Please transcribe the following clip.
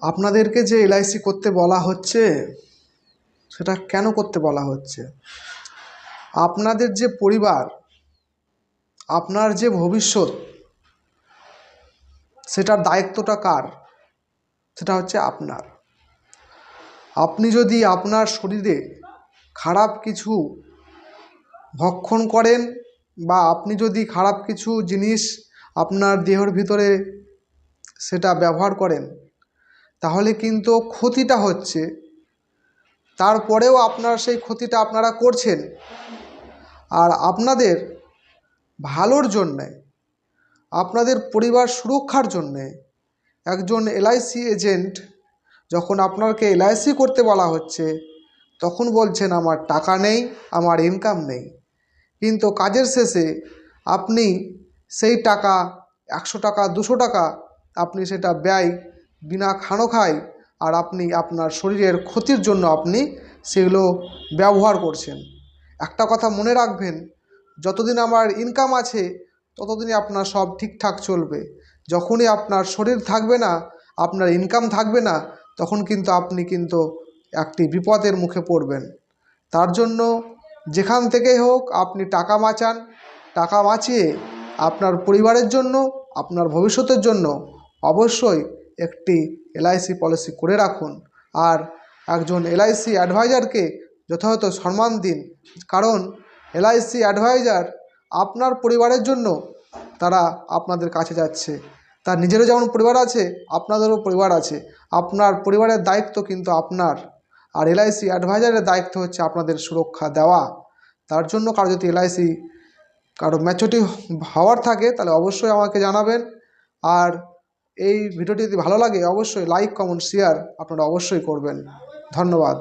আপনাদেরকে যে এলআইসি করতে বলা হচ্ছে সেটা কেন করতে বলা হচ্ছে? আপনাদের যে পরিবার, আপনার যে ভবিষ্যৎ, সেটার দায়িত্বটা কার? সেটা হচ্ছে আপনার। আপনি যদি আপনার শরীরে খারাপ কিছু ভক্ষণ করেন বা আপনি যদি খারাপ কিছু জিনিস আপনার দেহের ভিতরে সেটা ব্যবহার করেন, তাহলে কিন্তু ক্ষতিটা হচ্ছে। তারপরেও আপনার সেই ক্ষতিটা আপনারা করছেন। আর আপনাদের ভালোর জন্যে, আপনাদের পরিবার সুরক্ষার জন্যে একজন এলআইসি এজেন্ট যখন আপনাকে এলআইসি করতে বলা হচ্ছে, তখন বলছেন আমার টাকা নেই, আমার ইনকাম নেই। কিন্তু কাজের শেষে আপনি সেই টাকা 100 টাকা 200 টাকা আপনি সেটা ব্যয় বিনা খানোখায়, আর আপনি আপনার শরীরের ক্ষতির জন্য আপনি সেগুলো ব্যবহার করছেন। একটা কথা মনে রাখবেন, যতদিন আমার ইনকাম আছে ততদিনই আপনার সব ঠিকঠাক চলবে। যখনই আপনার শরীর থাকবে না, আপনার ইনকাম থাকবে না, তখন কিন্তু আপনি একটি বিপদের মুখে পড়বেন। তার জন্য যেখান থেকেই হোক আপনি টাকা বাঁচান। টাকা বাঁচিয়ে আপনার পরিবারের জন্য, আপনার ভবিষ্যতের জন্য অবশ্যই একটি এলআইসি পলিসি করে রাখুন। আর একজন এলআইসি অ্যাডভাইজারকে যথাযথ সম্মান দিন, কারণ এলআইসি অ্যাডভাইজার আপনার পরিবারের জন্য তারা আপনাদের কাছে যাচ্ছে। তার নিজেরও যেমন পরিবার আছে, আপনাদেরও পরিবার আছে। আপনার পরিবারের দায়িত্ব কিন্তু আপনার, আর এলআইসি অ্যাডভাইজারের দায়িত্ব হচ্ছে আপনাদের সুরক্ষা দেওয়া। তার জন্য কারো যদি এলআইসি কারো ম্যাচুরিটি হওয়ার থাকে তাহলে অবশ্যই আমাকে জানাবেন। আর এই ভিডিওটি যদি ভালো লাগে অবশ্যই লাইক, কমেন্ট, শেয়ার আপনারা অবশ্যই করবেন। ধন্যবাদ।